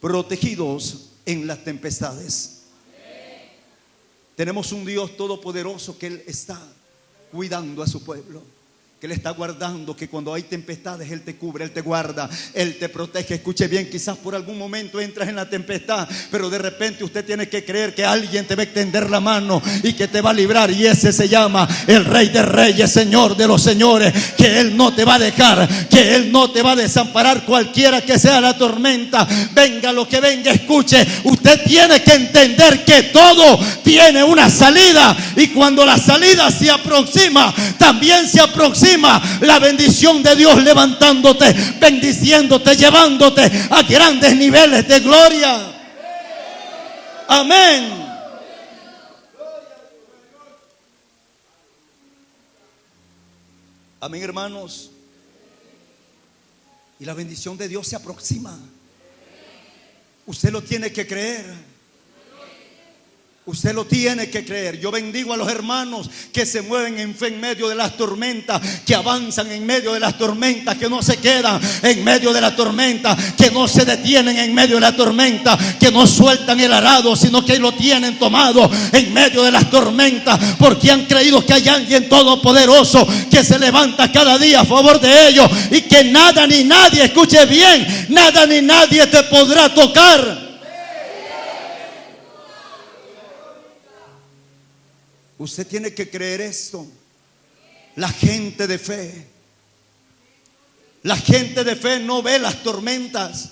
protegidos en las tempestades. Tenemos un Dios todopoderoso que Él está cuidando a su pueblo, que Él está guardando, que cuando hay tempestades Él te cubre, Él te guarda, Él te protege. Escuche bien, quizás por algún momento entras en la tempestad, pero de repente usted tiene que creer que alguien te va a extender la mano y que te va a librar, y ese se llama el Rey de Reyes, Señor de los señores, que Él no te va a dejar, que Él no te va a desamparar, cualquiera que sea la tormenta, venga lo que venga. Escuche, usted tiene que entender que todo tiene una salida, y cuando la salida se aproxima, también se aproxima la bendición de Dios, levantándote, bendiciéndote, llevándote a grandes niveles de gloria. Amén. Amén, hermanos. Y la bendición de Dios se aproxima. Usted lo tiene que creer. Usted lo tiene que creer. Yo bendigo a los hermanos que se mueven en fe en medio de las tormentas, que avanzan en medio de las tormentas, que no se quedan en medio de la tormenta, que no se detienen en medio de la tormenta, que no sueltan el arado, sino que lo tienen tomado en medio de las tormentas, porque han creído que hay alguien todopoderoso que se levanta cada día a favor de ellos, y que nada ni nadie, escuche bien, nada ni nadie te podrá tocar. Usted tiene que creer esto. La gente de fe no ve las tormentas,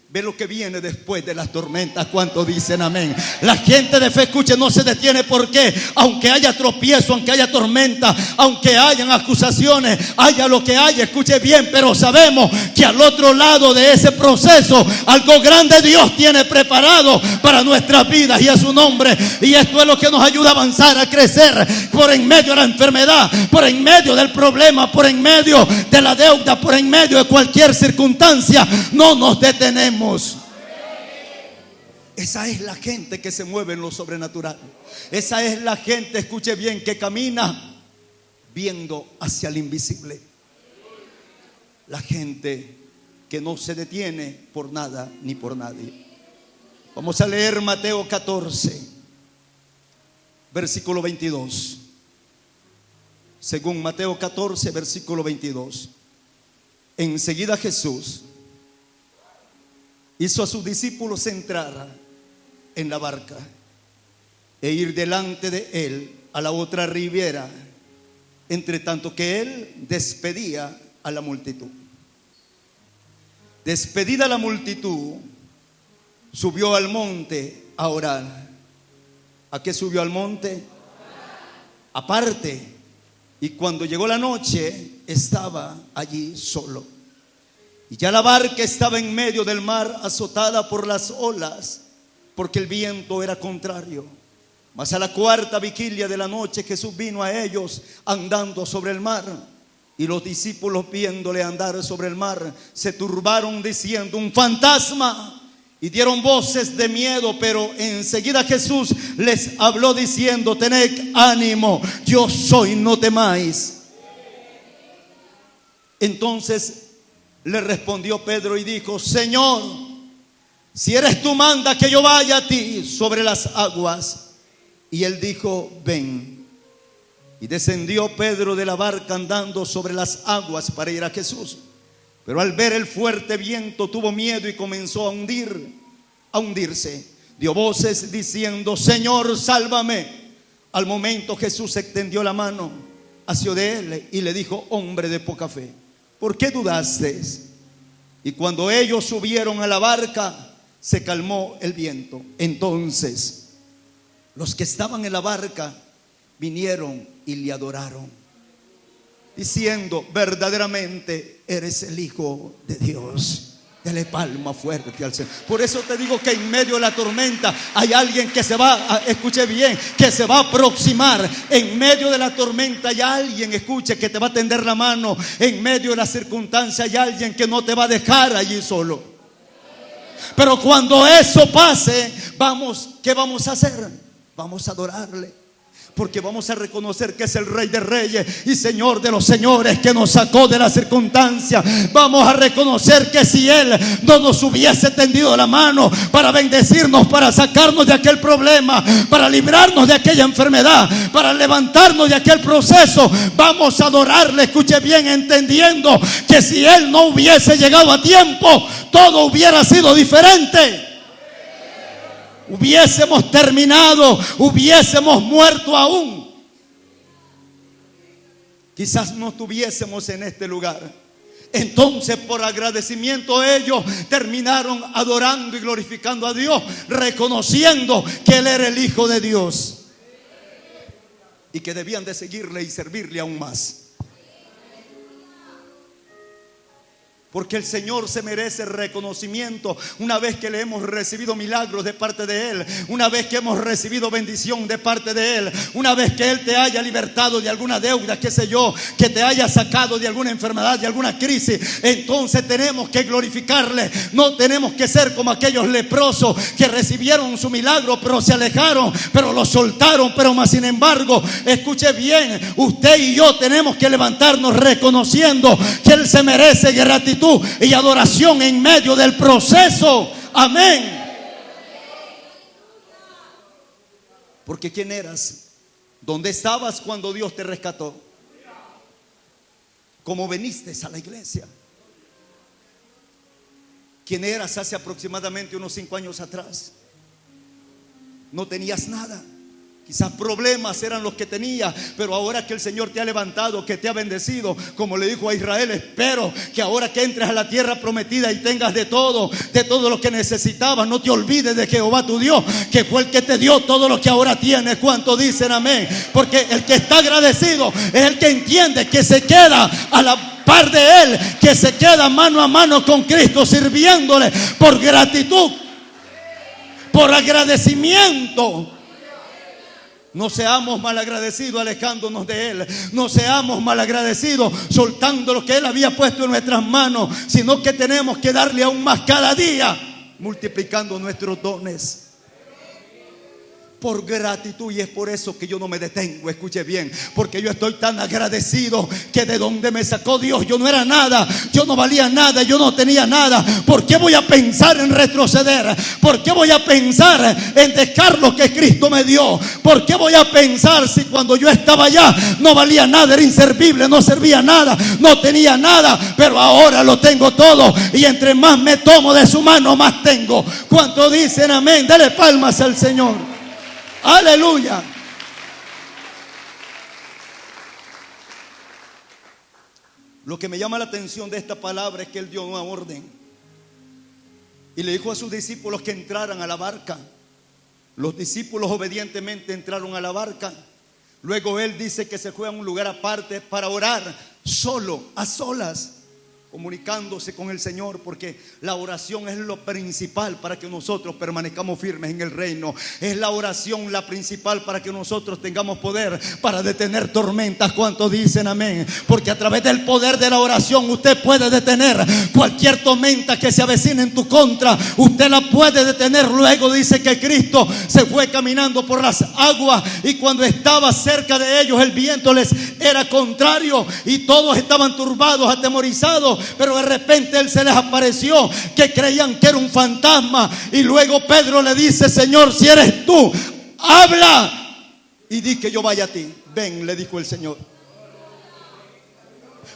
ve lo que viene después de las tormentas. ¿Cuántos dicen amén? La gente de fe, escuche, no se detiene, porque aunque haya tropiezo, aunque haya tormenta, aunque hayan acusaciones, haya lo que haya, escuche bien, pero sabemos que al otro lado de ese proceso algo grande Dios tiene preparado para nuestras vidas, y es su nombre. Y esto es lo que nos ayuda a avanzar, a crecer por en medio de la enfermedad, por en medio del problema, por en medio de la deuda, por en medio de cualquier circunstancia. No nos detenemos. Esa es la gente que se mueve en lo sobrenatural. Esa es la gente, escuche bien, que camina viendo hacia el invisible. La gente que no se detiene por nada ni por nadie. Vamos a leer Mateo 14, versículo 22. Según Mateo 14, versículo 22. Enseguida Jesús hizo a sus discípulos entrar en la barca e ir delante de él a la otra ribera, entre tanto que él despedía a la multitud. Despedida la multitud, subió al monte a orar. ¿A qué subió al monte? Aparte. Y cuando llegó la noche, estaba allí solo. Y ya la barca estaba en medio del mar, azotada por las olas, porque el viento era contrario. Mas a la cuarta vigilia de la noche, Jesús vino a ellos andando sobre el mar. Y los discípulos, viéndole andar sobre el mar, se turbaron diciendo: un fantasma. Y dieron voces de miedo, pero enseguida Jesús les habló diciendo: tened ánimo, yo soy, no temáis. Entonces le respondió Pedro y dijo: Señor, si eres tú, manda que yo vaya a ti sobre las aguas. Y él dijo: ven. Y descendió Pedro de la barca andando sobre las aguas para ir a Jesús. Pero al ver el fuerte viento tuvo miedo y comenzó a hundirse. Dio voces diciendo: Señor, sálvame. Al momento Jesús extendió la mano hacia de él y le dijo: hombre de poca fe, ¿por qué dudaste? Y cuando ellos subieron a la barca, se calmó el viento. Entonces los que estaban en la barca vinieron y le adoraron, diciendo: verdaderamente eres el Hijo de Dios. Dele palma fuerte al Señor. Por eso te digo que en medio de la tormenta hay alguien que se va, escuche bien, que se va a aproximar. En medio de la tormenta hay alguien, escuche, que te va a tender la mano. En medio de la circunstancia hay alguien que no te va a dejar allí solo. Pero cuando eso pase, ¿qué vamos a hacer? Vamos a adorarle. Porque vamos a reconocer que es el Rey de Reyes y Señor de los señores, que nos sacó de la circunstancia. Vamos a reconocer que si Él no nos hubiese tendido la mano para bendecirnos, para sacarnos de aquel problema, para librarnos de aquella enfermedad, para levantarnos de aquel proceso, vamos a adorarle, escuche bien, entendiendo que si Él no hubiese llegado a tiempo, todo hubiera sido diferente. Hubiésemos terminado, hubiésemos muerto aún. Quizás no estuviésemos en este lugar. Entonces, por agradecimiento, ellos terminaron adorando y glorificando a Dios, reconociendo que Él era el Hijo de Dios y que debían de seguirle y servirle aún más. Porque el Señor se merece reconocimiento una vez que le hemos recibido milagros de parte de Él, una vez que hemos recibido bendición de parte de Él, una vez que Él te haya libertado de alguna deuda, qué sé yo, que te haya sacado de alguna enfermedad, de alguna crisis. Entonces tenemos que glorificarle. No tenemos que ser como aquellos leprosos que recibieron su milagro, pero se alejaron, pero lo soltaron. Pero más sin embargo, escuche bien, usted y yo tenemos que levantarnos reconociendo que Él se merece gratitud y adoración en medio del proceso. Amén. Porque ¿quién eras? ¿Dónde estabas cuando Dios te rescató? ¿Cómo viniste a la iglesia? ¿Quién eras hace aproximadamente unos 5 años atrás? No tenías nada. Quizás problemas eran los que tenía, pero ahora que el Señor te ha levantado, que te ha bendecido, como le dijo a Israel, espero que ahora que entres a la tierra prometida y tengas de todo lo que necesitabas, no te olvides de Jehová tu Dios, que fue el que te dio todo lo que ahora tienes. ¿Cuánto dicen amén? Porque el que está agradecido es el que entiende que se queda a la par de Él, que se queda mano a mano con Cristo, sirviéndole por gratitud, por agradecimiento. No seamos malagradecidos alejándonos de Él. No seamos malagradecidos soltando lo que Él había puesto en nuestras manos, sino que tenemos que darle aún más cada día, multiplicando nuestros dones por gratitud. Y es por eso que yo no me detengo, escuche bien, porque yo estoy tan agradecido que de donde me sacó Dios, yo no era nada, yo no valía nada, yo no tenía nada. ¿Por qué voy a pensar en retroceder? ¿Por qué voy a pensar en dejar lo que Cristo me dio? ¿Por qué voy a pensar si cuando yo estaba allá no valía nada, era inservible, no servía nada, no tenía nada, pero ahora lo tengo todo, y entre más me tomo de su mano, más tengo? ¿Cuánto dicen amén? Dale palmas al Señor. Aleluya. Lo que me llama la atención de esta palabra es que Él dio una orden y le dijo a sus discípulos que entraran a la barca. Los discípulos obedientemente entraron a la barca. Luego Él dice que se fue a un lugar aparte para orar, solo, a solas, comunicándose con el Señor, porque la oración es lo principal para que nosotros permanezcamos firmes en el reino. Es la oración la principal para que nosotros tengamos poder para detener tormentas. ¿Cuántos dicen amén? Porque a través del poder de la oración usted puede detener cualquier tormenta que se avecine en tu contra. Usted la puede detener. Luego dice que Cristo se fue caminando por las aguas, y cuando estaba cerca de ellos el viento les era contrario y todos estaban turbados, atemorizados. Pero de repente Él se les apareció, que creían que era un fantasma. Y luego Pedro le dice: Señor, si eres tú, habla y di que yo vaya a ti. Ven, le dijo el Señor.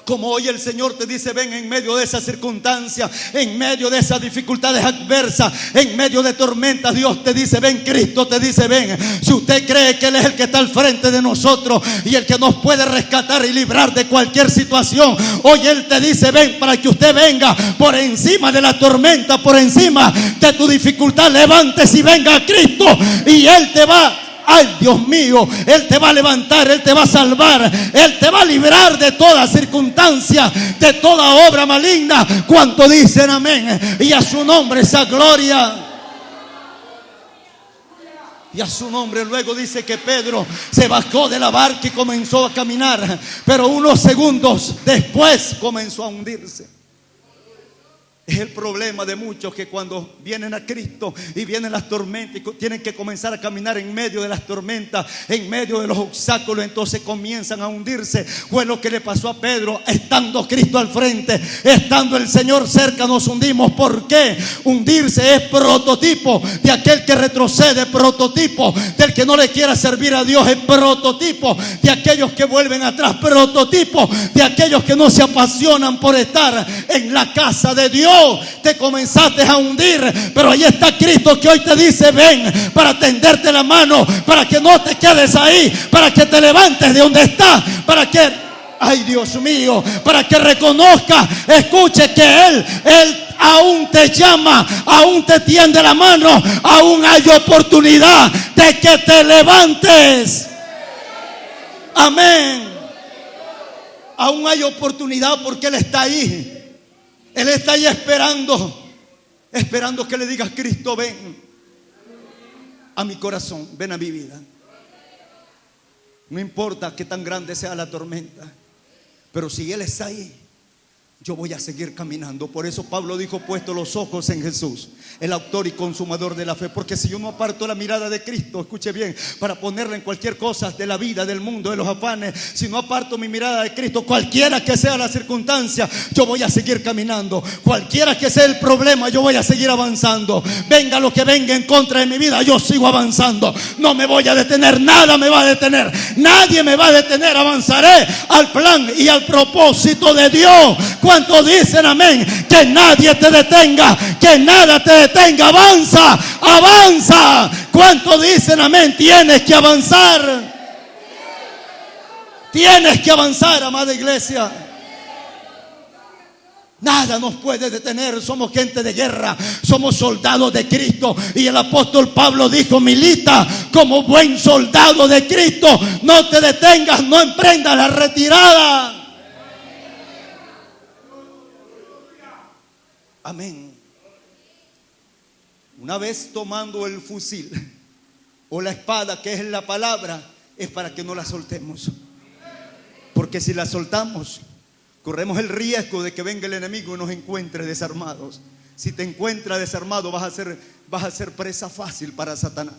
Como hoy el Señor te dice: ven en medio de esa circunstancia, en medio de esas dificultades adversas, en medio de tormentas. Dios te dice: ven. Cristo te dice: ven. Si usted cree que Él es el que está al frente de nosotros y el que nos puede rescatar y librar de cualquier situación, hoy Él te dice: ven, para que usted venga por encima de la tormenta, por encima de tu dificultad. Levántese y venga a Cristo, y Él te va. Ay, Dios mío, Él te va a levantar, Él te va a salvar, Él te va a librar de toda circunstancia, de toda obra maligna. ¿Cuánto dicen amén? Y a su nombre esa gloria. Y a su nombre. Luego dice que Pedro se bajó de la barca y comenzó a caminar, pero unos segundos después comenzó a hundirse. Es el problema de muchos que cuando vienen a Cristo y vienen las tormentas y tienen que comenzar a caminar en medio de las tormentas, en medio de los obstáculos, entonces comienzan a hundirse. Fue lo que le pasó a Pedro. Estando Cristo al frente, estando el Señor cerca, nos hundimos. ¿Por qué? Hundirse es prototipo de aquel que retrocede, prototipo del que no le quiera servir a Dios, es prototipo de aquellos que vuelven atrás, prototipo de aquellos que no se apasionan por estar en la casa de Dios. Te comenzaste a hundir, pero ahí está Cristo que hoy te dice: ven, para tenderte la mano, para que no te quedes ahí, para que te levantes de donde estás, para que, ay Dios mío, para que reconozca, escuche que Él aún te llama, aún te tiende la mano, aún hay oportunidad de que te levantes. Amén. Aún hay oportunidad porque Él está ahí. Él está ahí esperando que le digas: Cristo, ven a mi corazón, ven a mi vida. No importa que tan grande sea la tormenta, pero si Él está ahí, yo voy a seguir caminando. Por eso Pablo dijo: puesto los ojos en Jesús, el autor y consumador de la fe. Porque si yo no aparto la mirada de Cristo, escuche bien, para ponerla en cualquier cosa de la vida, del mundo, de los afanes, si no aparto mi mirada de Cristo, cualquiera que sea la circunstancia, yo voy a seguir caminando. Cualquiera que sea el problema, yo voy a seguir avanzando. Venga lo que venga en contra de mi vida, yo sigo avanzando. No me voy a detener, nada me va a detener, nadie me va a detener. Avanzaré al plan y al propósito de Dios. ¿Cuántos dicen amén? Que nadie te detenga, que nada te detenga. Avanza, avanza. ¿Cuántos dicen amén? Tienes que avanzar. Tienes que avanzar, amada iglesia. Nada nos puede detener. Somos gente de guerra, somos soldados de Cristo. Y el apóstol Pablo dijo: milita como buen soldado de Cristo. No te detengas, no emprendas la retirada. Amén. Una vez tomando el fusil o la espada, que es la palabra, es para que no la soltemos. Porque si la soltamos, corremos el riesgo de que venga el enemigo y nos encuentre desarmados. Si te encuentra desarmado, vas a ser presa fácil para Satanás.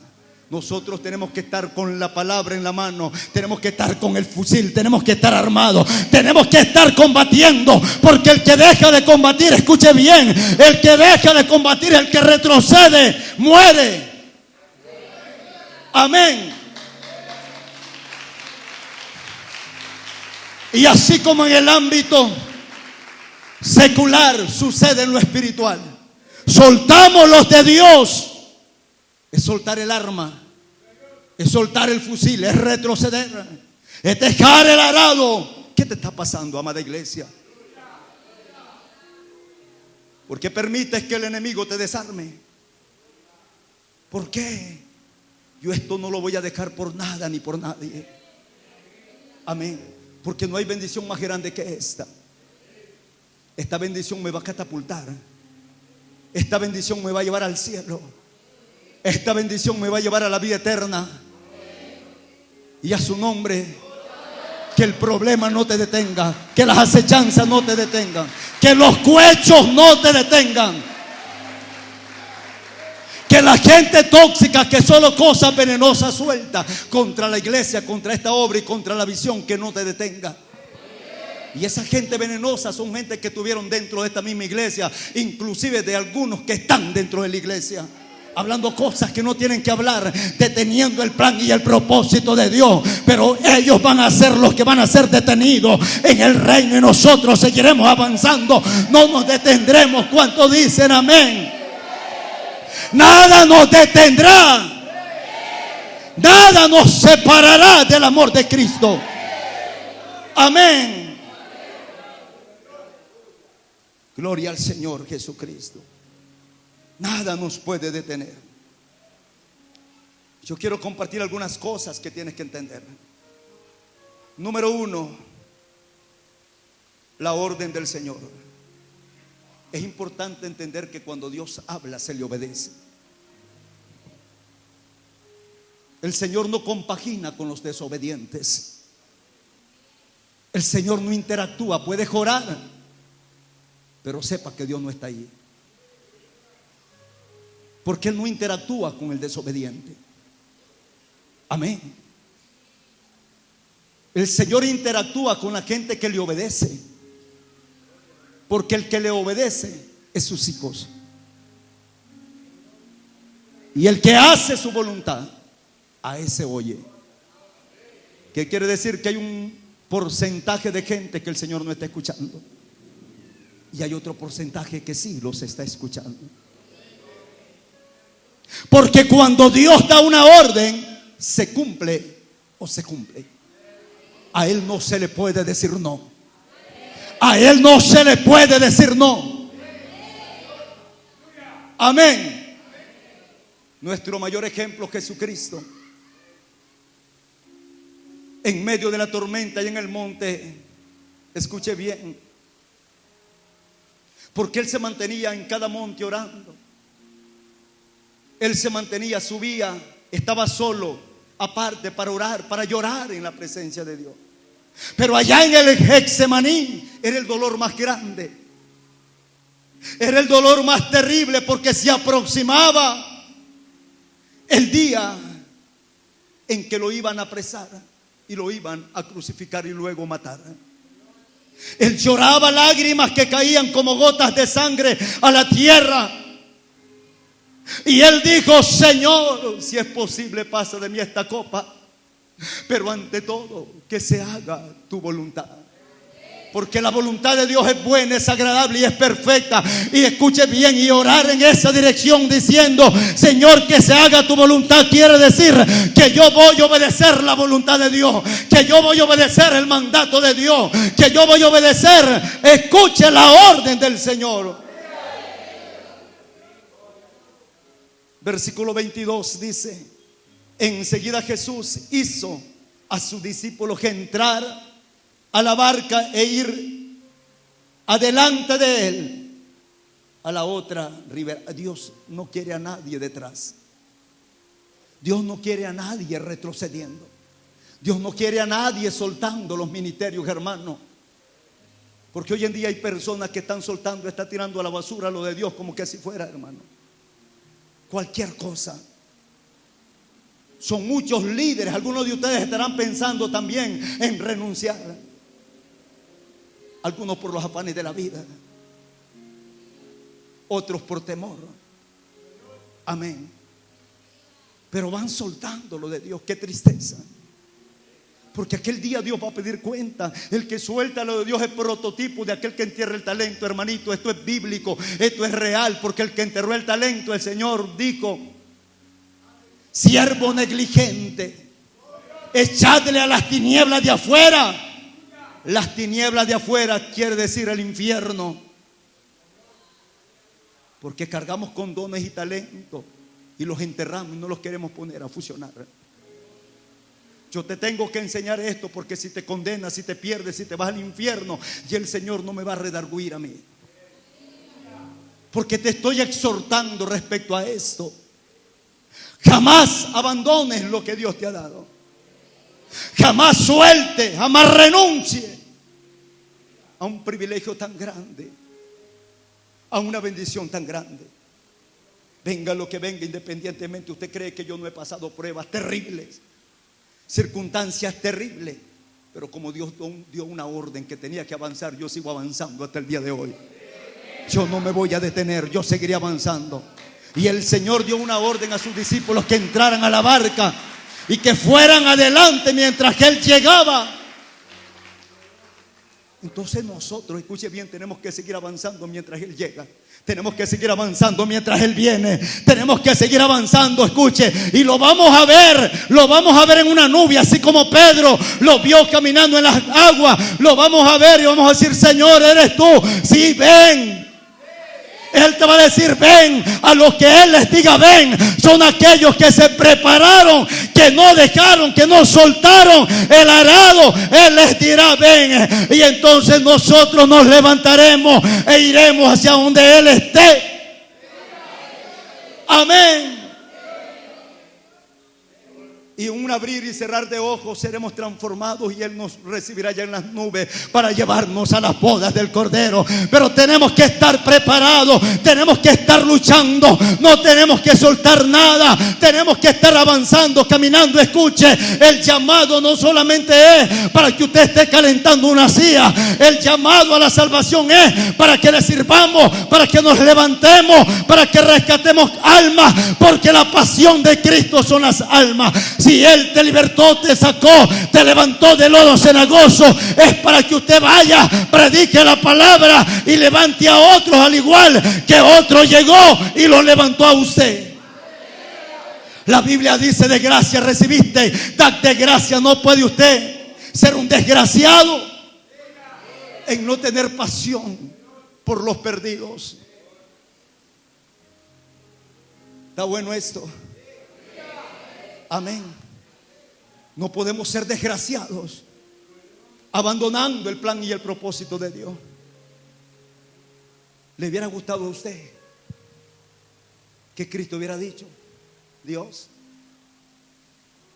Nosotros tenemos que estar con la palabra en la mano, tenemos que estar con el fusil, tenemos que estar armados, tenemos que estar combatiendo. Porque el que deja de combatir, escuche bien, el que deja de combatir, el que retrocede, muere. Amén. Y así como en el ámbito secular sucede en lo espiritual, soltamos los de Dios. Es soltar el arma, es soltar el fusil, es retroceder, es dejar el arado. ¿Qué te está pasando, amada iglesia? ¿Por qué permites que el enemigo te desarme? ¿Por qué? Yo esto no lo voy a dejar por nada ni por nadie. Amén. Porque no hay bendición más grande que esta. Esta bendición me va a catapultar. Esta bendición me va a llevar al cielo. Esta bendición me va a llevar a la vida eterna. Y a su nombre, que el problema no te detenga, que las acechanzas no te detengan, que los cohechos no te detengan, que la gente tóxica que solo cosas venenosas suelta contra la iglesia, contra esta obra y contra la visión, que no te detenga. Y esa gente venenosa son gente que estuvieron dentro de esta misma iglesia, inclusive de algunos que están dentro de la iglesia, hablando cosas que no tienen que hablar, deteniendo el plan y el propósito de Dios. Pero ellos van a ser los que van a ser detenidos en el reino, y nosotros seguiremos avanzando, no nos detendremos. ¿Cuántos dicen amén? Nada nos detendrá, nada nos separará del amor de Cristo. Amén. Gloria al Señor Jesucristo. Nada nos puede detener. Yo quiero compartir algunas cosas que tienes que entender. Número 1, la orden del Señor. Es importante entender que cuando Dios habla, se le obedece. El Señor no compagina con los desobedientes. El Señor no interactúa. Puede orar, pero sepa que Dios no está ahí. porque Él no interactúa con el desobediente. Amén. El Señor interactúa con la gente que le obedece, porque el que le obedece es sus hijos. Y el que hace su voluntad, a ese oye. ¿Qué quiere decir? Que hay un porcentaje de gente que el Señor no está escuchando, y hay otro porcentaje que sí los está escuchando. Porque cuando Dios da una orden, se cumple o se cumple. A Él no se le puede decir no. A Él no se le puede decir no. Amén. Nuestro mayor ejemplo, Jesucristo, en medio de la tormenta y en el monte, escuche bien, porque Él se mantenía en cada monte orando. Él se mantenía, subía, estaba solo, aparte, para orar, para llorar en la presencia de Dios. Pero allá en el Getsemaní era el dolor más grande, era el dolor más terrible, porque se aproximaba el día en que lo iban a apresar y lo iban a crucificar y luego matar. Él lloraba lágrimas que caían como gotas de sangre a la tierra. Y Él dijo: Señor, si es posible, pasa de mí esta copa, pero ante todo, que se haga tu voluntad. Porque la voluntad de Dios es buena, es agradable y es perfecta. Y escuche bien, y orar en esa dirección diciendo: Señor, que se haga tu voluntad, quiere decir que yo voy a obedecer la voluntad de Dios, que yo voy a obedecer el mandato de Dios, que yo voy a obedecer, escuche, la orden del Señor. Versículo 22 dice: enseguida Jesús hizo a sus discípulos entrar a la barca e ir adelante de Él a la otra ribera. Dios no quiere a nadie detrás. Dios no quiere a nadie retrocediendo. Dios no quiere a nadie soltando los ministerios, hermano. Porque hoy en día hay personas que están soltando, están tirando a la basura lo de Dios como que si fuera, hermano, cualquier cosa. Son muchos líderes. Algunos de ustedes estarán pensando también en renunciar. Algunos por los afanes de la vida, otros por temor. Amén. Pero van soltando lo de Dios. Qué tristeza. Porque aquel día Dios va a pedir cuenta. El que suelta lo de Dios es prototipo de aquel que entierra el talento, hermanito. Esto es bíblico, esto es real. Porque el que enterró el talento, el Señor dijo: siervo negligente, echadle a las tinieblas de afuera. Las tinieblas de afuera quiere decir el infierno. Porque cargamos con dones y talentos y los enterramos y no los queremos poner a fusionar. Yo te tengo que enseñar esto, porque si te condenas, si te pierdes, si te vas al infierno, y el Señor no me va a redarguir a mí. Porque te estoy exhortando respecto a esto. Jamás abandones lo que Dios te ha dado. Jamás suelte, jamás renuncie a un privilegio tan grande, a una bendición tan grande. Venga lo que venga, independientemente. Usted cree que yo no he pasado pruebas terribles, circunstancias terribles, pero como Dios dio una orden que tenía que avanzar, yo sigo avanzando hasta el día de hoy. Yo no me voy a detener, yo seguiré avanzando. Y el Señor dio una orden a sus discípulos que entraran a la barca y que fueran adelante mientras que Él llegaba. Entonces nosotros, escuche bien, tenemos que seguir avanzando mientras Él llega. Tenemos que seguir avanzando mientras Él viene. Tenemos que seguir avanzando, escuche. Y lo vamos a ver en una nube, así como Pedro lo vio caminando en las aguas. Lo vamos a ver y vamos a decir: Señor, ¿eres tú? Sí, ven. Él te va a decir: ven. A los que Él les diga ven, son aquellos que se prepararon, que no dejaron, que no soltaron el arado. Él les dirá ven. Y entonces nosotros nos levantaremos e iremos hacia donde Él esté. Amén. Y en un abrir y cerrar de ojos seremos transformados y Él nos recibirá ya en las nubes para llevarnos a las bodas del Cordero. Pero tenemos que estar preparados, tenemos que estar luchando, no tenemos que soltar nada, tenemos que estar avanzando, caminando. Escuche, el llamado no solamente es para que usted esté calentando una silla, el llamado a la salvación es para que le sirvamos, para que nos levantemos, para que rescatemos almas, porque la pasión de Cristo son las almas. Si Él te libertó, te sacó, te levantó del lodo cenagoso, es para que usted vaya, predique la palabra y levante a otros, al igual que otro llegó y lo levantó a usted. La Biblia dice: de gracia recibiste, dad de gracia. No puede usted ser un desgraciado en no tener pasión por los perdidos. ¿Está bueno esto? Amén. No podemos ser desgraciados abandonando el plan y el propósito de Dios. ¿Le hubiera gustado a usted que Cristo hubiera dicho: Dios,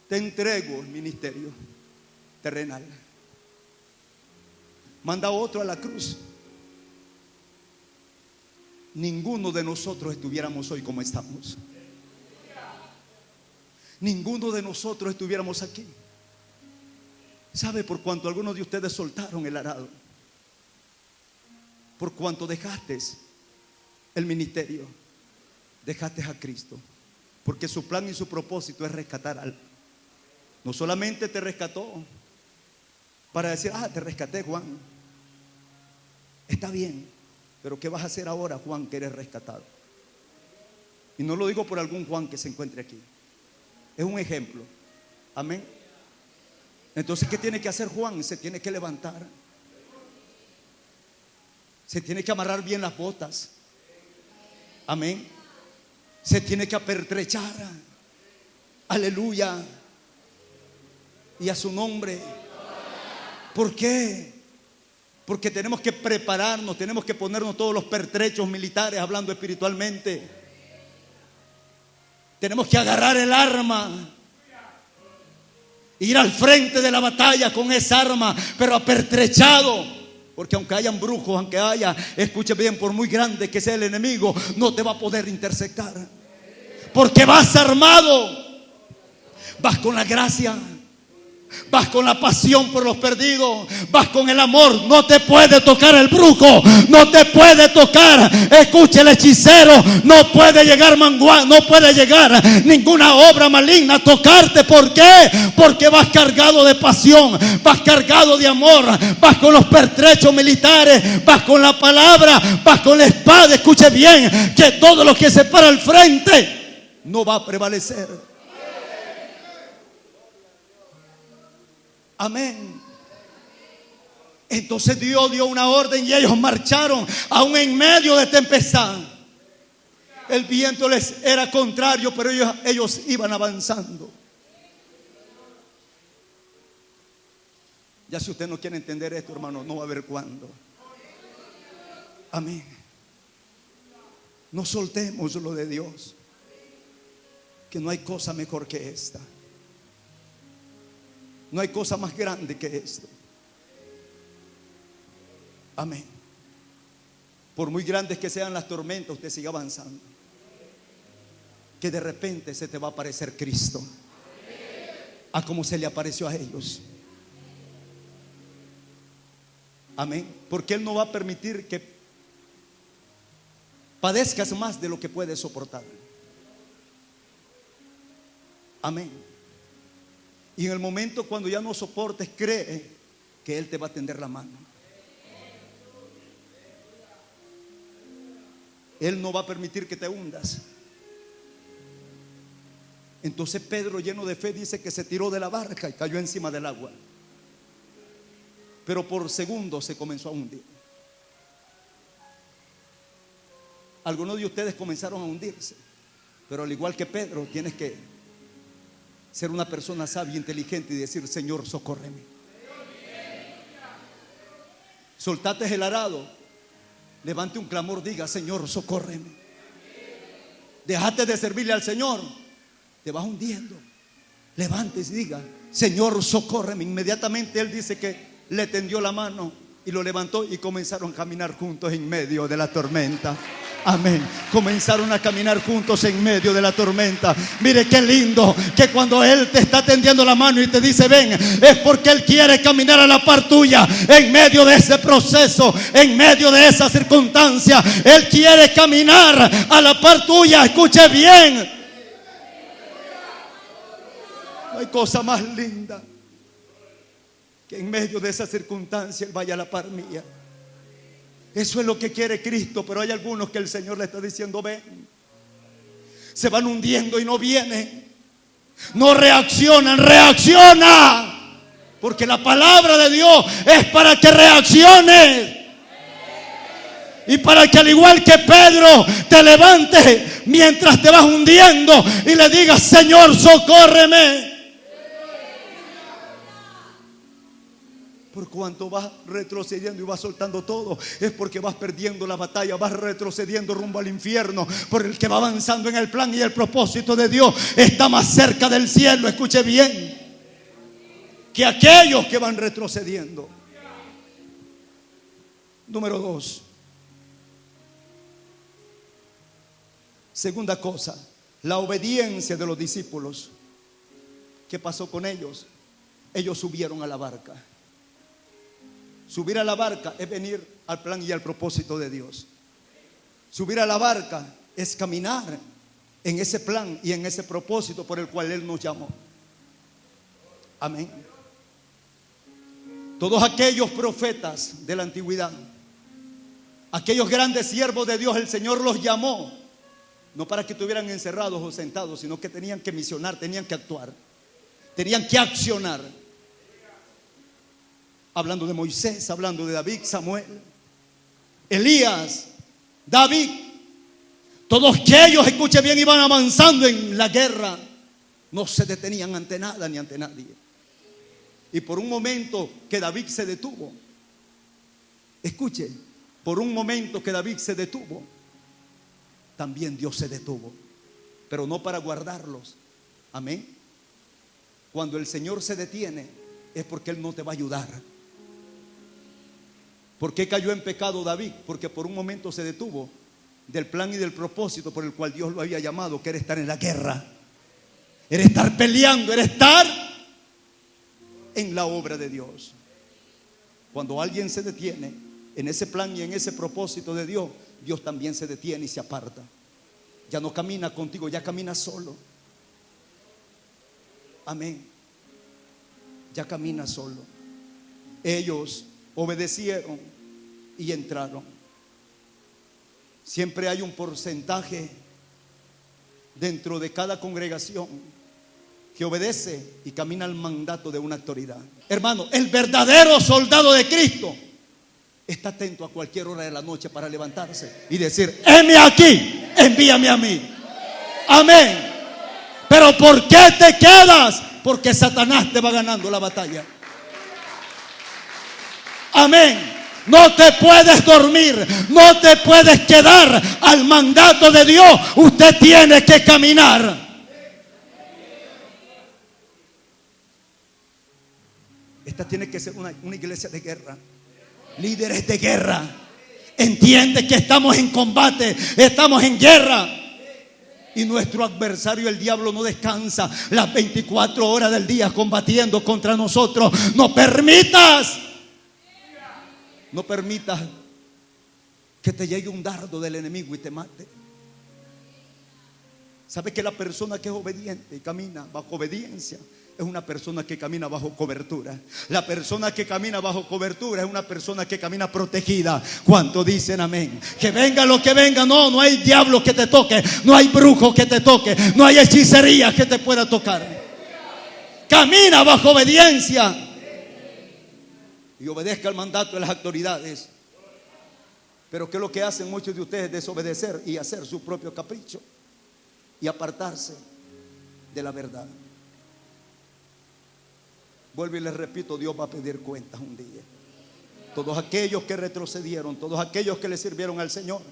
te entrego el ministerio terrenal, manda a otro a la cruz? Ninguno de nosotros estuviéramos hoy como estamos. Ninguno de nosotros estuviéramos aquí. ¿Sabe por cuánto algunos de ustedes soltaron el arado? Por cuánto dejaste el ministerio, dejaste a Cristo. Porque su plan y su propósito es rescatar algo. No solamente te rescató para decir: te rescaté, Juan. Está bien, pero ¿qué vas a hacer ahora, Juan, que eres rescatado? Y no lo digo por algún Juan que se encuentre aquí. Es un ejemplo. Amén. Entonces, ¿qué tiene que hacer Juan? Se tiene que levantar. Se tiene que amarrar bien las botas. Amén. Se tiene que apertrechar. Aleluya. Y a su nombre. ¿Por qué? Porque tenemos que prepararnos, tenemos que ponernos todos los pertrechos militares, hablando espiritualmente. Tenemos que agarrar el arma, ir al frente de la batalla con esa arma, pero apertrechado. Porque aunque hayan brujos, aunque haya, escuche bien, por muy grande que sea el enemigo, no te va a poder interceptar. Porque vas armado, vas con la gracia, vas con la pasión por los perdidos, vas con el amor. No te puede tocar el brujo, no te puede tocar, escuche, el hechicero, no puede llegar no puede llegar ninguna obra maligna a tocarte. ¿Por qué? Porque vas cargado de pasión, vas cargado de amor, vas con los pertrechos militares, vas con la palabra, vas con la espada. Escuche bien, que todo lo que se para al frente no va a prevalecer. Amén. Entonces Dios dio una orden y ellos marcharon aún en medio de tempestad. El viento les era contrario, pero ellos iban avanzando. Ya si usted no quiere entender esto, hermano, no va a haber cuándo. Amén. No soltemos lo de Dios, que no hay cosa mejor que esta. No hay cosa más grande que esto. Amén. Por muy grandes que sean las tormentas, usted sigue avanzando. Que de repente se te va a aparecer Cristo, a como se le apareció a ellos. Amén. Porque Él no va a permitir que padezcas más de lo que puedes soportar. Amén. Y en el momento cuando ya no soportes, cree que Él te va a tender la mano. Él no va a permitir que te hundas. Entonces Pedro, lleno de fe, dice que se tiró de la barca y cayó encima del agua. Pero por segundos se comenzó a hundir. Algunos de ustedes comenzaron a hundirse, pero al igual que Pedro, tienes que ser una persona sabia, inteligente y decir: Señor, socórreme. Soltate el arado, levante un clamor, diga: Señor, socórreme. Déjate de servirle al Señor, te vas hundiendo. Levántese y diga: Señor, socórreme. Inmediatamente él dice que le tendió la mano y lo levantó y comenzaron a caminar juntos en medio de la tormenta. Amén. Comenzaron a caminar juntos en medio de la tormenta. Mire qué lindo que cuando Él te está tendiendo la mano y te dice ven, es porque Él quiere caminar a la par tuya. En medio de ese proceso, en medio de esa circunstancia, Él quiere caminar a la par tuya. Escuche bien. No hay cosa más linda que en medio de esa circunstancia Él vaya a la par mía. Eso es lo que quiere Cristo. Pero hay algunos que el Señor le está diciendo ven. Se van hundiendo y no vienen. No reaccionan. Reacciona. Porque la palabra de Dios es para que reacciones. Y para que al igual que Pedro te levantes mientras te vas hundiendo y le digas: Señor, socórreme. Por cuanto vas retrocediendo y vas soltando todo, es porque vas perdiendo la batalla, vas retrocediendo rumbo al infierno. Por el que va avanzando en el plan y el propósito de Dios está más cerca del cielo, escuche bien, que aquellos que van retrocediendo. Número 2. Segunda cosa, la obediencia de los discípulos. ¿Qué pasó con ellos? Ellos subieron a la barca. Subir a la barca es venir al plan y al propósito de Dios. Subir a la barca es caminar en ese plan y en ese propósito por el cual Él nos llamó. Amén. Todos aquellos profetas de la antigüedad, aquellos grandes siervos de Dios, el Señor los llamó no para que estuvieran encerrados o sentados, sino que tenían que misionar, tenían que actuar, tenían que accionar. Hablando de Moisés, hablando de David, Samuel, Elías, David. Todos que ellos, escuchen bien, iban avanzando en la guerra. No se detenían ante nada ni ante nadie. Y por un momento que David se detuvo, escuche, por un momento que David se detuvo, también Dios se detuvo. Pero no para guardarlos. Amén. Cuando el Señor se detiene es porque Él no te va a ayudar. ¿Por qué cayó en pecado David? Porque por un momento se detuvo del plan y del propósito por el cual Dios lo había llamado, que era estar en la guerra, era estar peleando, era estar en la obra de Dios. Cuando alguien se detiene en ese plan y en ese propósito de Dios, Dios también se detiene y se aparta. Ya no camina contigo, ya camina solo. Amén. Ya camina solo. Ellos obedecieron y entraron. Siempre hay un porcentaje dentro de cada congregación que obedece y camina al mandato de una autoridad. Hermano, el verdadero soldado de Cristo está atento a cualquier hora de la noche para levantarse y decir: heme aquí, envíame a mí. Amén. Pero ¿por qué te quedas? Porque Satanás te va ganando la batalla. Amén. No te puedes dormir, no te puedes quedar al mandato de Dios. Usted tiene que caminar. Esta tiene que ser una iglesia de guerra. Líderes de guerra. Entiende que estamos en combate, estamos en guerra. Y nuestro adversario, el diablo, no descansa las 24 horas del día combatiendo contra nosotros. No permitas que te llegue un dardo del enemigo y te mate. ¿Sabe que la persona que es obediente y camina bajo obediencia es una persona que camina bajo cobertura? La persona que camina bajo cobertura es una persona que camina protegida. ¿Cuánto dicen amén? Que venga lo que venga, no hay diablo que te toque, no hay brujo que te toque, no hay hechicería que te pueda tocar. Camina bajo obediencia y obedezca el mandato de las autoridades. Pero ¿qué es lo que hacen muchos de ustedes? Desobedecer y hacer su propio capricho y apartarse de la verdad. Vuelvo y les repito, Dios va a pedir cuentas un día. Todos aquellos que retrocedieron, todos aquellos que le sirvieron al Señor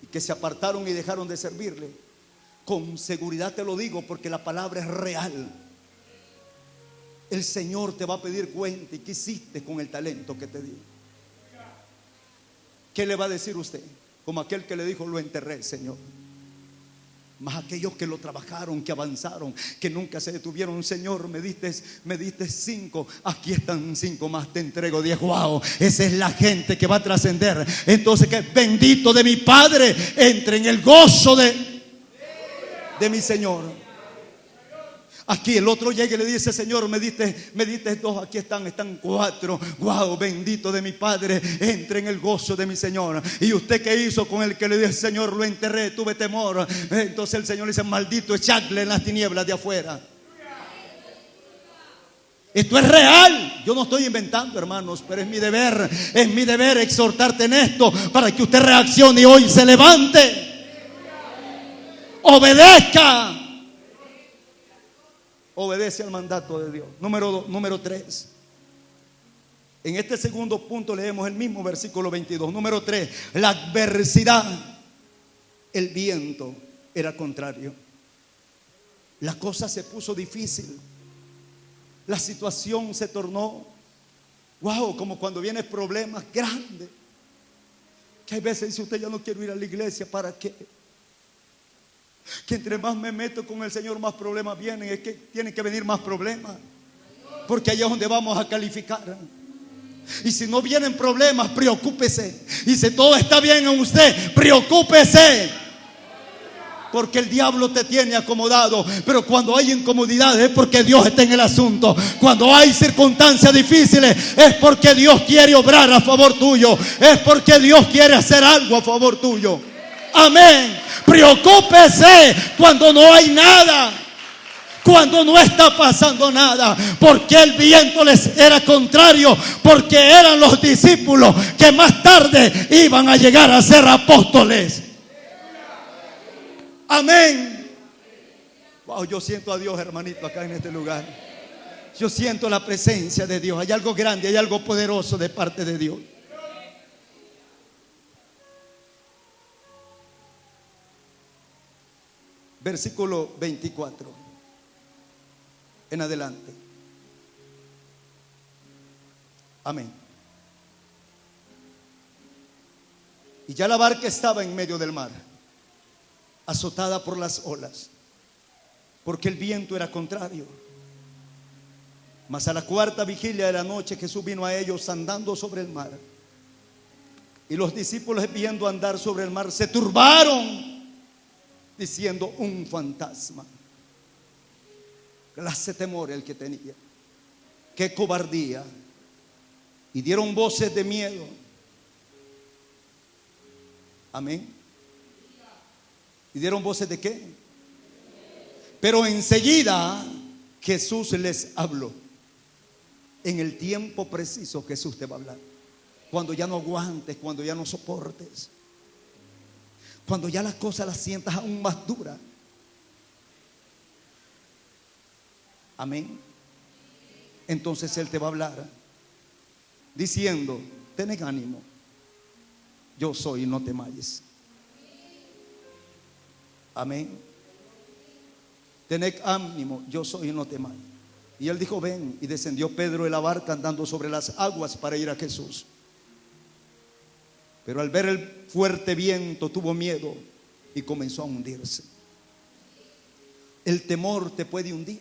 y que se apartaron y dejaron de servirle, con seguridad te lo digo porque la palabra es real. el Señor te va a pedir cuenta. ¿Y qué hiciste con el talento que te di? ¿Qué le va a decir usted? Como aquel que le dijo: lo enterré, Señor. Más aquellos que lo trabajaron, que avanzaron, que nunca se detuvieron. Señor, me diste 5, aquí están 5 más, te entrego 10. Wow, esa es la gente que va a trascender. Entonces, que bendito de mi Padre, entre en el gozo de mi Señor. Aquí el otro llega y le dice: Señor, me diste 2, aquí están 4. Wow, bendito de mi Padre, entre en el gozo de mi Señor. ¿Y usted qué hizo con el que le dice: Señor, lo enterré, tuve temor? Entonces el Señor le dice: maldito, echadle en las tinieblas de afuera. Esto es real. Yo no estoy inventando, hermanos, pero es mi deber exhortarte en esto, para que usted reaccione y hoy se levante, obedezca. Obedece al mandato de Dios. Número 3. En este segundo punto leemos el mismo versículo 22. Número 3. La adversidad. El viento era contrario. La cosa se puso difícil. La situación se tornó, wow, como cuando vienen problemas grandes. Que hay veces dice usted: ya no quiero ir a la iglesia. ¿Para qué? Que entre más me meto con el Señor, más problemas vienen. Es que tienen que venir más problemas, porque allá es donde vamos a calificar. Y si no vienen problemas, preocúpese. Y si todo está bien en usted, preocúpese, porque el diablo te tiene acomodado. Pero cuando hay incomodidades es porque Dios está en el asunto. Cuando hay circunstancias difíciles es porque Dios quiere obrar a favor tuyo. Es porque Dios quiere hacer algo a favor tuyo. Amén. Preocúpese cuando no hay nada, cuando no está pasando nada, porque el viento les era contrario, porque eran los discípulos que más tarde iban a llegar a ser apóstoles. Amén. Wow, yo siento a Dios, hermanito, acá en este lugar. Yo siento la presencia de Dios. Hay algo grande, hay algo poderoso de parte de Dios. Versículo 24 en adelante. Amén. Y ya la barca estaba en medio del mar, azotada por las olas, porque el viento era contrario. Mas a la 4ª vigilia de la noche Jesús vino a ellos andando sobre el mar. Y los discípulos, viendo andar sobre el mar, se turbaron, diciendo: un fantasma. Clase de temor el que tenía, qué cobardía. Y dieron voces de miedo. Amén. ¿Y dieron voces de qué? Pero enseguida Jesús les habló. En el tiempo preciso Jesús te va a hablar. Cuando ya no aguantes, cuando ya no soportes, cuando ya las cosas las sientas aún más duras. Amén. Entonces Él te va a hablar diciendo: tened ánimo, yo soy, no temáis. Amén. Tened ánimo, yo soy, no temáis. Y Él dijo: ven. Y descendió Pedro de la barca andando sobre las aguas para ir a Jesús. Pero al ver el fuerte viento tuvo miedo y comenzó a hundirse. El temor te puede hundir.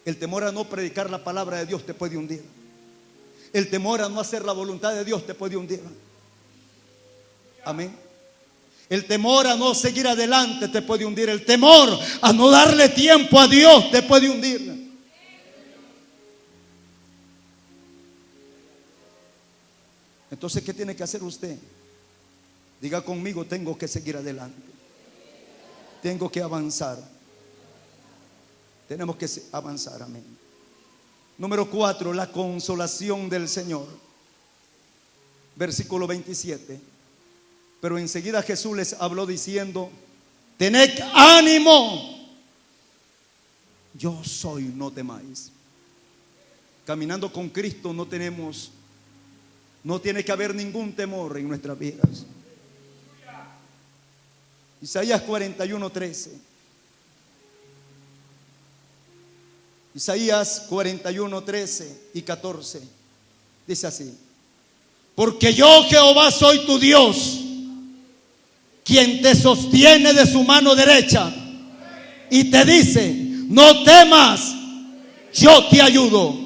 El temor a no predicar la palabra de Dios te puede hundir. El temor a no hacer la voluntad de Dios te puede hundir. Amén. El temor a no seguir adelante te puede hundir. El temor a no darle tiempo a Dios te puede hundir. Entonces, ¿qué tiene que hacer usted? Diga conmigo: tengo que seguir adelante. Tengo que avanzar. Tenemos que avanzar. Amén. Número 4, la consolación del Señor. Versículo 27. Pero enseguida Jesús les habló diciendo: tened ánimo, yo soy, no temáis. Caminando con Cristo no tiene que haber ningún temor en nuestras vidas. Isaías 41:13. Isaías 41, 13 y 14. Dice así: porque yo, Jehová, soy tu Dios, quien te sostiene de su mano derecha y te dice: no temas, yo te ayudo.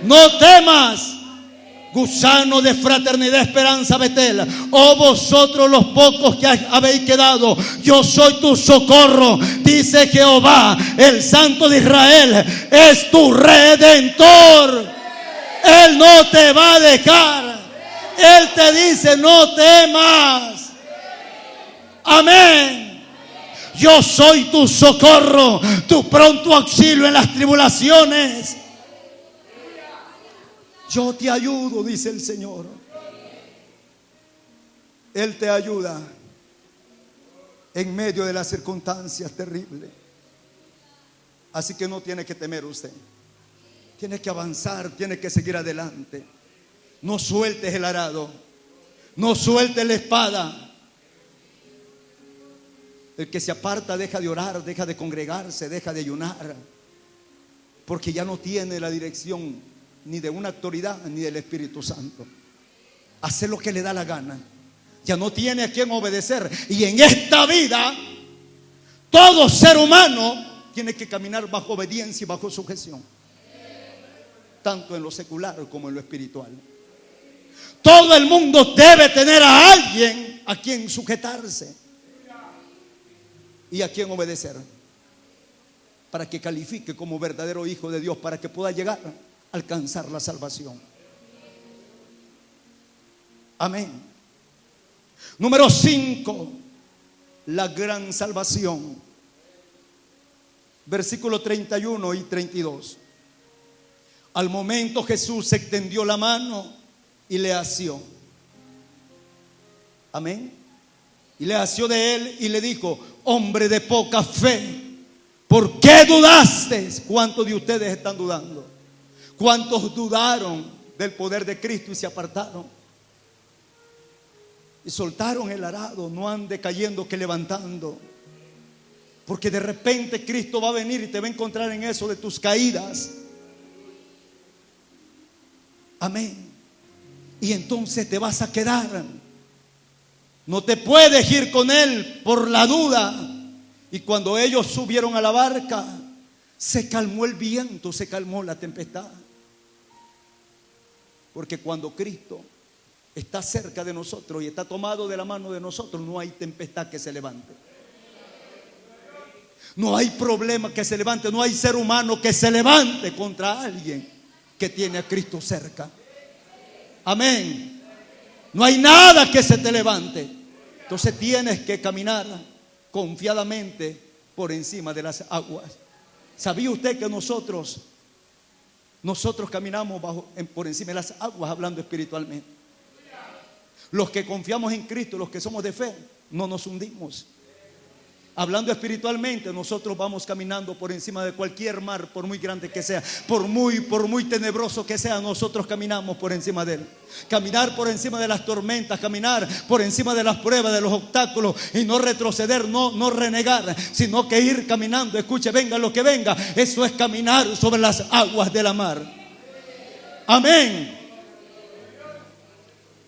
No temas, gusano de fraternidad, esperanza, Betel. Oh vosotros los pocos que habéis quedado, yo soy tu socorro. Dice Jehová, el Santo de Israel es tu redentor. Él no te va a dejar. Él te dice: no temas. Amén. Yo soy tu socorro, tu pronto auxilio en las tribulaciones. Yo te ayudo, dice el Señor. Él te ayuda en medio de las circunstancias terribles. Así que no tiene que temer usted. Tiene que avanzar, tiene que seguir adelante. No sueltes el arado, no sueltes la espada. El que se aparta deja de orar, deja de congregarse, deja de ayunar, porque ya no tiene la dirección ni de una autoridad ni del Espíritu Santo. Hace lo que le da la gana. Ya no tiene a quien obedecer. Y en esta vida todo ser humano tiene que caminar bajo obediencia y bajo sujeción, tanto en lo secular como en lo espiritual. Todo el mundo debe tener a alguien a quien sujetarse y a quien obedecer, para que califique como verdadero hijo de Dios, para que pueda llegar a alcanzar la salvación. Amén. Número 5, la gran salvación. Versículo 31 y 32. Al momento Jesús extendió la mano y le asió. Amén. Y le asió de él y le dijo: hombre de poca fe, ¿por qué dudaste? ¿Cuántos de ustedes están dudando? ¿Cuántos dudaron del poder de Cristo y se apartaron? Y soltaron el arado. No ande cayendo que levantando, porque de repente Cristo va a venir y te va a encontrar en eso de tus caídas. Amén. Y entonces te vas a quedar. No te puedes ir con él por la duda. Y cuando ellos subieron a la barca, se calmó el viento, se calmó la tempestad. Porque cuando Cristo está cerca de nosotros y está tomado de la mano de nosotros, no hay tempestad que se levante. No hay problema que se levante. No hay ser humano que se levante contra alguien que tiene a Cristo cerca. Amén. No hay nada que se te levante. Entonces tienes que caminar confiadamente por encima de las aguas. ¿Sabía usted que nosotros caminamos por encima de las aguas, hablando espiritualmente? Los que confiamos en Cristo, los que somos de fe, no nos hundimos. Hablando espiritualmente, nosotros vamos caminando por encima de cualquier mar, por muy grande que sea, por muy tenebroso que sea, nosotros caminamos por encima de él. Caminar por encima de las tormentas, caminar por encima de las pruebas, de los obstáculos, y no retroceder, no renegar, sino que ir caminando. Escuche, venga lo que venga, eso es caminar sobre las aguas de la mar. Amén.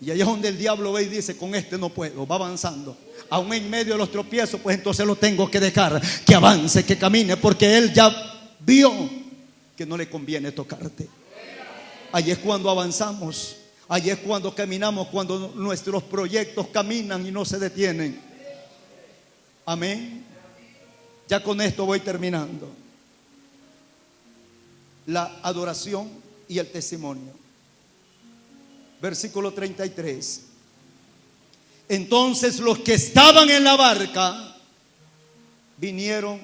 Y allá es donde el diablo ve y dice: con este no puedo, va avanzando. Aún en medio de los tropiezos, pues entonces lo tengo que dejar que avance, que camine, porque él ya vio que no le conviene tocarte. Allí es cuando avanzamos, allí es cuando caminamos, cuando nuestros proyectos caminan y no se detienen. Amén. Ya con esto voy terminando. La adoración y el testimonio. Versículo 33. Entonces los que estaban en la barca vinieron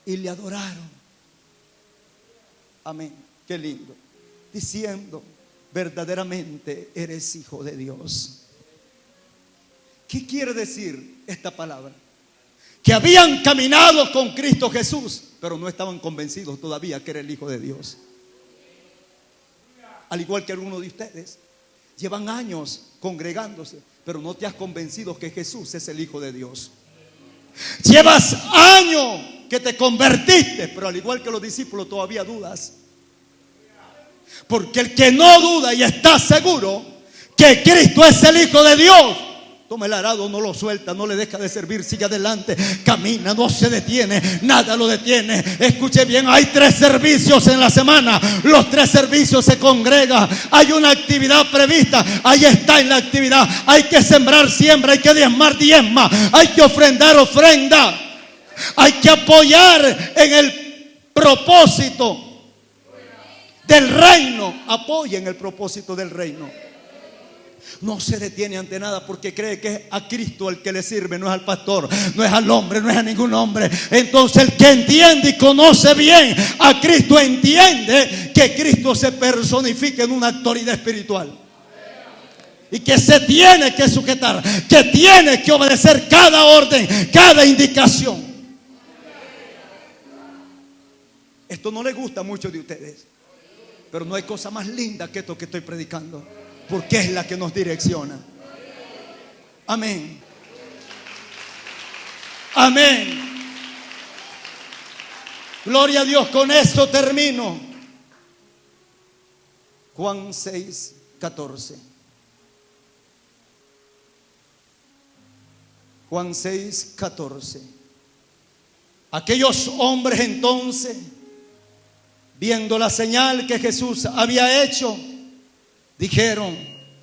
y le adoraron. Amén. Qué lindo. Diciendo: verdaderamente eres hijo de Dios. ¿Qué quiere decir esta palabra? Que habían caminado con Cristo Jesús, pero no estaban convencidos todavía que era el Hijo de Dios. Al igual que algunos de ustedes, llevan años congregándose, pero no te has convencido que Jesús es el Hijo de Dios. Llevas años que te convertiste, pero al igual que los discípulos todavía dudas. Porque el que no duda y está seguro que Cristo es el Hijo de Dios, toma el arado, no lo suelta, no le deja de servir, sigue adelante, camina, no se detiene, nada lo detiene. Escuche bien, hay 3 servicios en la semana, los 3 servicios se congregan, hay una actividad prevista, ahí está en la actividad, hay que sembrar, siembra, hay que diezmar, diezma, hay que ofrendar, ofrenda, hay que apoyar en el propósito del reino, apoya en el propósito del reino. No se detiene ante nada porque cree que es a Cristo el que le sirve, no es al pastor, no es al hombre, no es a ningún hombre. Entonces el que entiende y conoce bien a Cristo entiende que Cristo se personifica en una autoridad espiritual y que se tiene que sujetar, que tiene que obedecer cada orden, cada indicación. Esto no le gusta a muchos de ustedes, pero no hay cosa más linda que esto que estoy predicando, porque es la que nos direcciona. Amén. Amén. Gloria a Dios. Con esto termino. Juan 6:14. Juan 6:14. Aquellos hombres entonces, viendo la señal que Jesús había hecho, dijeron: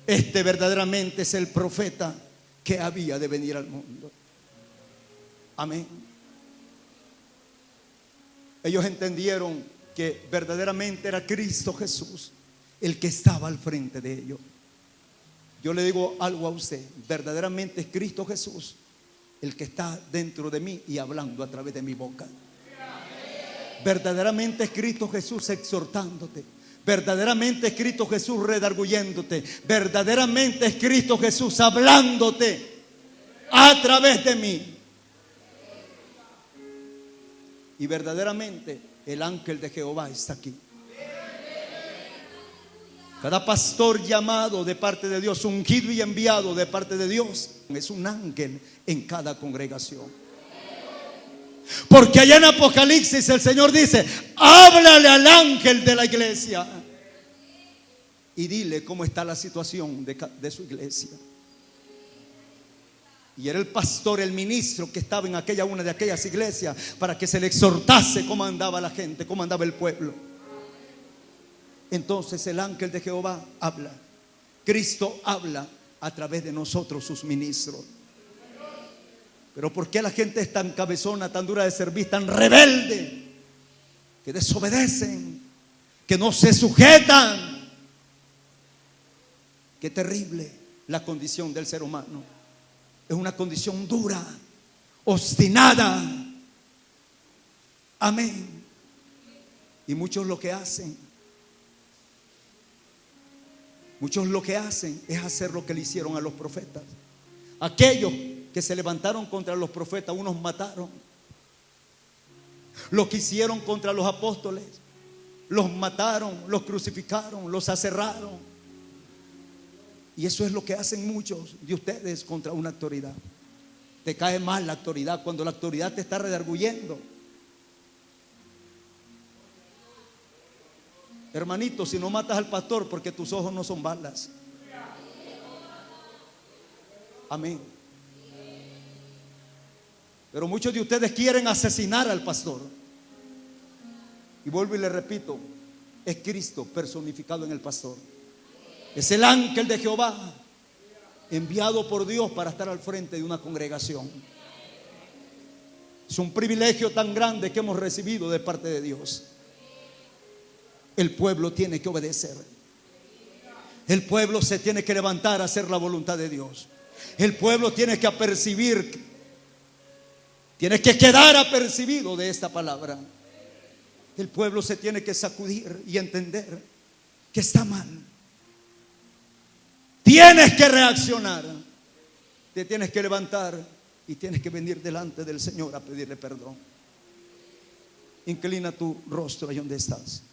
este verdaderamente es el profeta que había de venir al mundo. Amén. Ellos entendieron que verdaderamente era Cristo Jesús el que estaba al frente de ellos. Yo le digo algo a usted: verdaderamente es Cristo Jesús el que está dentro de mí y hablando a través de mi boca. Verdaderamente es Cristo Jesús exhortándote. Verdaderamente es Cristo Jesús redarguyéndote. Verdaderamente es Cristo Jesús hablándote a través de mí. Y verdaderamente el ángel de Jehová está aquí. Cada pastor llamado de parte de Dios, ungido y enviado de parte de Dios, es un ángel en cada congregación. Porque allá en Apocalipsis el Señor dice: háblale al ángel de la iglesia y dile cómo está la situación de su iglesia. Y era el pastor, el ministro que estaba en una de aquellas iglesias, para que se le exhortase cómo andaba la gente, cómo andaba el pueblo. Entonces el ángel de Jehová habla. Cristo habla a través de nosotros, sus ministros. Pero ¿por qué la gente es tan cabezona, tan dura de servir, tan rebelde, que desobedecen, que no se sujetan? Qué terrible la condición del ser humano. Es una condición dura, obstinada. Amén. Y muchos lo que hacen es hacer lo que le hicieron a los profetas. Aquellos que se levantaron contra los profetas, unos mataron. Lo que hicieron contra los apóstoles, los mataron, los crucificaron, los aserraron. Y eso es lo que hacen muchos de ustedes contra una autoridad. Te cae mal la autoridad cuando la autoridad te está redarguyendo. Hermanito, si no matas al pastor, porque tus ojos no son balas. Amén. Pero muchos de ustedes quieren asesinar al pastor. Y vuelvo y le repito: es Cristo personificado en el pastor. Es el ángel de Jehová enviado por Dios para estar al frente de una congregación. Es un privilegio tan grande que hemos recibido de parte de Dios. El pueblo tiene que obedecer. El pueblo se tiene que levantar a hacer la voluntad de Dios. El pueblo tiene que apercibir, tiene que quedar apercibido de esta palabra. El pueblo se tiene que sacudir y entender que está mal. Tienes que reaccionar. Te tienes que levantar y tienes que venir delante del Señor a pedirle perdón. Inclina tu rostro ahí donde estás.